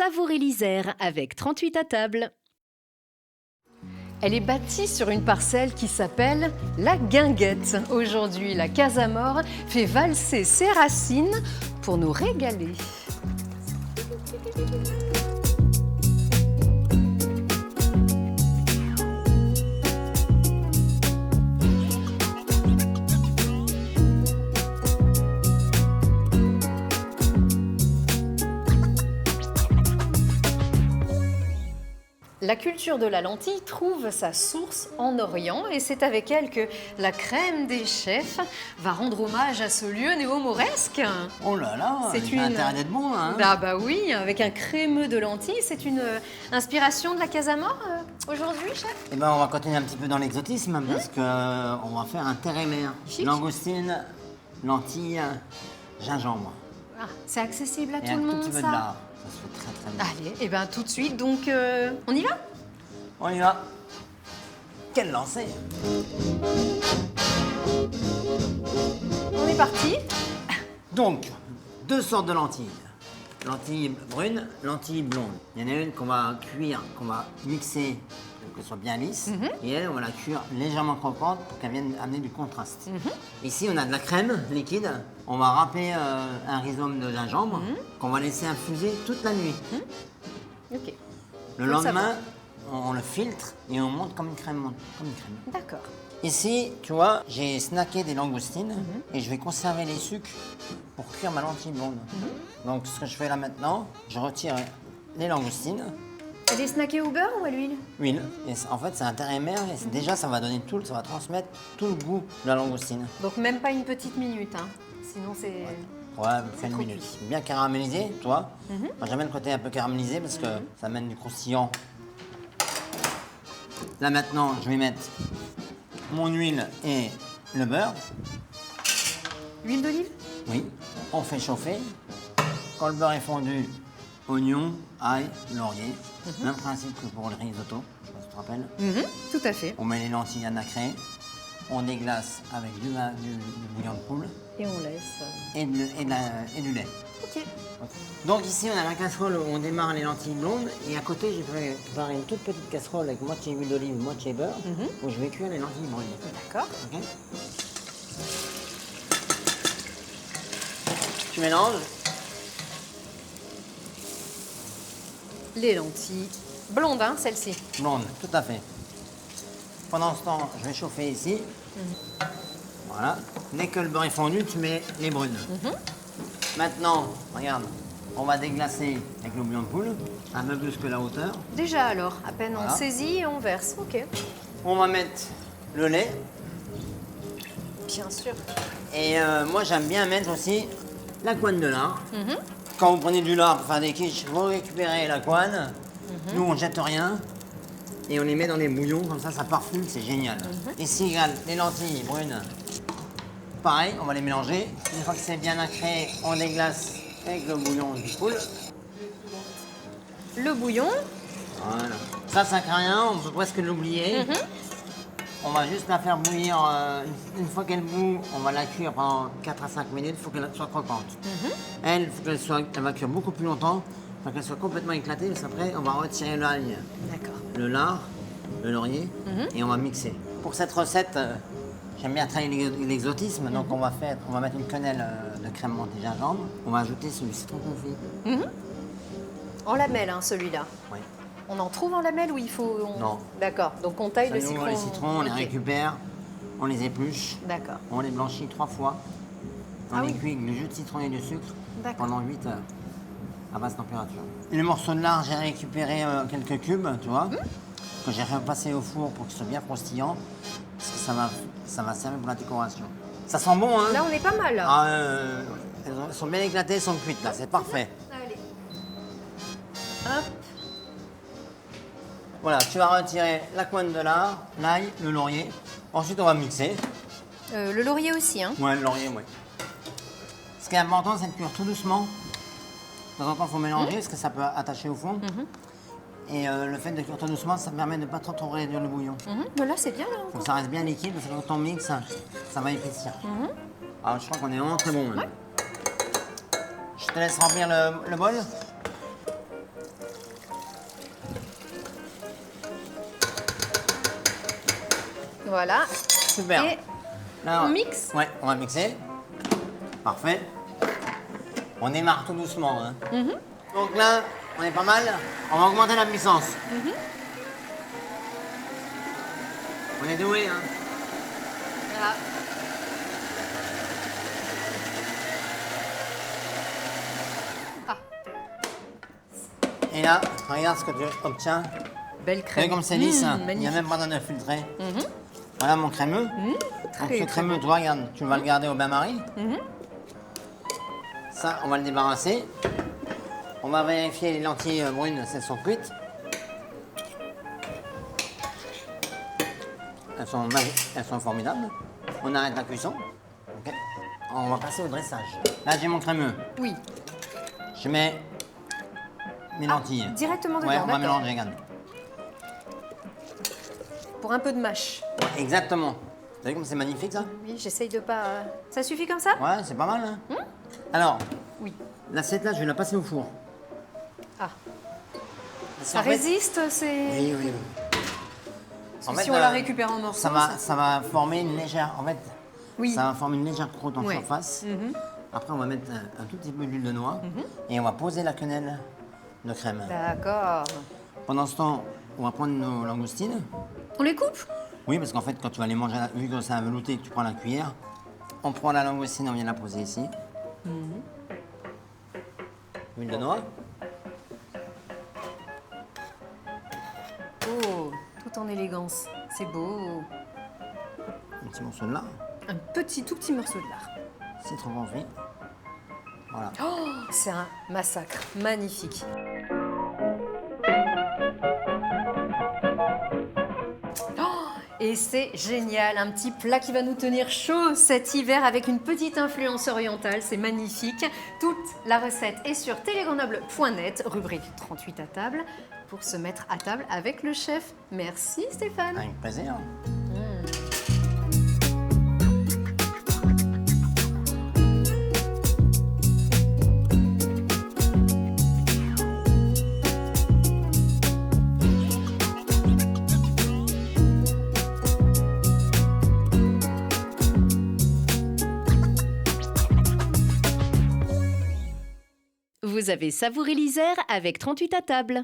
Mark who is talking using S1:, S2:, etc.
S1: Savourez l'Isère avec 38 à table. Elle est bâtie sur une parcelle qui s'appelle la Guinguette. Aujourd'hui, la Casamore fait valser ses racines pour nous régaler. La culture de la lentille trouve sa source en Orient et c'est avec elle que la crème des chefs va rendre hommage à ce lieu néo-mauresque.
S2: Oh là là,
S1: C'est
S2: j'ai intérêt d'être bon, hein.
S1: Ah bah oui, avec un crémeux de lentilles. C'est une inspiration de la Casamore aujourd'hui, chef?
S2: Eh ben, on va continuer un petit peu dans l'exotisme parce que on va faire un terre et mer.
S1: Chic.
S2: Langoustine, lentilles, gingembre.
S1: Ah, c'est accessible à
S2: Et
S1: tout
S2: un
S1: le
S2: tout
S1: monde,
S2: petit peu
S1: ça?
S2: de lard. Ça se fait très très bien.
S1: Allez, et bien tout de suite, donc on y va?
S2: On y va. Quel lancer!
S1: On est parti.
S2: Donc, deux sortes de lentilles. Lentilles brunes, lentilles blondes. Il y en a une qu'on va cuire, qu'on va mixer pour qu'elle soit bien lisse. Et elle, on va la cuire légèrement croquante pour qu'elle vienne amener du contraste. Ici, on a de la crème liquide. On va râper un rhizome de gingembre qu'on va laisser infuser toute la nuit.
S1: Ok.
S2: Le
S1: Faut le savoir.
S2: lendemain, on le filtre et on monte comme une crème.
S1: D'accord.
S2: Ici, tu vois, j'ai snacké des langoustines et je vais conserver les sucres pour cuire ma lentille blonde. Donc, ce que je fais là maintenant, je retire les langoustines,
S1: Elle est snackée au beurre ou à l'huile?
S2: huile, et en fait, c'est un terre et mer et déjà, ça va donner ça va transmettre tout le goût de la langoustine.
S1: Donc même pas une petite minute, hein. Sinon c'est...
S2: Ouais, fait une
S1: trop
S2: minute.
S1: cuit.
S2: Bien caramélisé, toi. Moi, j'aime bien le côté un peu caramélisé parce que ça amène du croustillant. Là, maintenant, je vais mettre mon huile et le beurre.
S1: Huile d'olive?
S2: Oui, on fait chauffer. Quand le beurre est fondu, oignon, ail, laurier. Même principe que pour le risotto, je sais pas si tu te rappelles.
S1: Tout à fait.
S2: On met les lentilles à nacrer, on déglace avec du bouillon de poule
S1: Et on laisse.
S2: et du lait.
S1: Ok.
S2: Donc ici, on a la casserole où on démarre les lentilles blondes et à côté, j'ai préparé une toute petite casserole avec moitié huile d'olive, moitié beurre, où je vais cuire les lentilles brunes.
S1: D'accord.
S2: Ok. Tu mélanges.
S1: Les lentilles blondes, hein, celle-ci.
S2: Blonde, tout à fait. Pendant ce temps, je vais chauffer ici. Voilà. Dès que le beurre est fondu, tu mets les brunes. Maintenant, regarde, on va déglacer avec le bouillon de poule, un peu plus que la hauteur.
S1: Déjà alors, à peine
S2: Voilà.
S1: on saisit et on verse. Ok.
S2: On va mettre le lait.
S1: Bien sûr.
S2: Et moi, j'aime bien mettre aussi la couenne de lard. Quand vous prenez du lard pour faire des quiches, vous récupérez la couenne. Nous, on jette rien. Et on les met dans les bouillons, comme ça parfume, c'est génial. Ici, regarde, les lentilles brunes. Pareil, on va les mélanger. Une fois que c'est bien nacré, on déglace avec le bouillon du poule.
S1: Le bouillon.
S2: Voilà. Ça craint rien, on peut presque l'oublier. On va juste la faire bouillir. Une fois qu'elle bout, on va la cuire pendant 4 à 5 minutes. Il faut qu'elle soit croquante. Elle, il faut elle va cuire beaucoup plus longtemps. Il faut qu'elle soit complètement éclatée. Parce qu'après, on va retirer l'ail,
S1: D'accord.
S2: le lard, le laurier et on va mixer. Pour cette recette, j'aime bien travailler l'exotisme. Donc on va mettre une quenelle de crème menthe gingembre. On va ajouter du citron confit.
S1: En lamelles, hein, celui-là.
S2: Oui.
S1: On en trouve en lamelles ou il faut...
S2: Non.
S1: D'accord. Donc on taille
S2: Ça,
S1: le
S2: nous,
S1: citron.
S2: les citrons, on les
S1: Ok.
S2: récupère, on les épluche.
S1: D'accord.
S2: On les blanchit 3 fois. On
S1: Ah
S2: les
S1: oui.
S2: cuit avec du jus de citron et du sucre
S1: D'accord.
S2: pendant 8 heures à basse température. Et les morceaux de lard, j'ai récupéré quelques cubes, tu vois, que j'ai repassé au four pour qu'ils soient bien croustillants. Parce que ça va servir pour la décoration. Ça sent bon, hein?
S1: Là, on est pas mal.
S2: Ah, elles sont bien éclatées, elles sont cuites là, c'est parfait.
S1: Allez. Hop.
S2: Voilà, tu vas retirer la couenne de lard, l'ail, le laurier. Ensuite, on va mixer.
S1: Le laurier aussi, hein.
S2: Ouais, le laurier, oui. Ce qui est important, c'est de cuire tout doucement. De temps en temps, il faut mélanger parce que ça peut attacher au fond. Et le fait de cuire tout doucement, ça permet de ne pas trop réduire le bouillon.
S1: Mais là, c'est bien, là,
S2: Donc
S1: encore.
S2: ça reste bien liquide parce que quand on mixe, ça va épaissir. Alors je crois qu'on est vraiment très bon. Hein. Je te laisse remplir le bol.
S1: Voilà.
S2: Super.
S1: Et
S2: Là,
S1: on mixe.
S2: Ouais, on va mixer. Parfait. On démarre tout doucement. Hein. Donc là, on est pas mal. On va augmenter la puissance. On est doué, hein.
S1: Voilà.
S2: Et là, regarde ce que tu obtiens.
S1: Belle
S2: Vous
S1: crème.
S2: voyez comme c'est lisse, hein. Il n'y a
S1: magnifique.
S2: même pas d'œuf filtré. Voilà mon crémeux. Donc
S1: Très,
S2: ce crémeux, tu vois, regarde, tu vas le garder au bain-marie. Ça, on va le débarrasser. On va vérifier les lentilles brunes, si elles sont cuites. Elles sont formidables. On arrête la cuisson. Ok. On va passer au dressage. Là, j'ai mon crémeux.
S1: Oui.
S2: Je mets mes lentilles.
S1: Directement dedans,
S2: Ouais, on va
S1: d'accord.
S2: mélanger, regarde.
S1: Pour un peu de mâche.
S2: Exactement. Vous savez comme c'est magnifique, ça?
S1: Oui, j'essaye de pas... Ça suffit comme ça?
S2: Ouais, c'est pas mal, hein? Alors,
S1: Oui.
S2: l'assiette là, je vais la passer au four.
S1: Ah,
S2: Parce
S1: ça
S2: qu'en fait-
S1: résiste, c'est...
S2: Oui, oui, oui.
S1: Parce que si on la récupère en morceaux,
S2: ça va former une légère. En fait,
S1: Oui.
S2: ça va former une légère croûte en
S1: Ouais.
S2: surface. Après, on va mettre un tout petit peu d'huile de noix et on va poser la quenelle de crème.
S1: D'accord.
S2: Pendant ce temps, on va prendre nos langoustines.
S1: On les coupe?
S2: Oui, parce qu'en fait, quand tu vas les manger, vu que c'est un velouté, que tu prends la cuillère, on prend la langoustine, on vient la poser ici. Huile de noix.
S1: Oh, tout en élégance. C'est beau.
S2: Un petit morceau de lard.
S1: Un petit, tout petit morceau de lard.
S2: Citron confit. Voilà.
S1: Oh, c'est un massacre. Magnifique. Et c'est génial, un petit plat qui va nous tenir chaud cet hiver avec une petite influence orientale, c'est magnifique. Toute la recette est sur télégrenoble.net, rubrique 38 à table, pour se mettre à table avec le chef. Merci Stéphane.
S2: Avec plaisir.
S1: Vous avez savouré l'Isère avec 38 à table.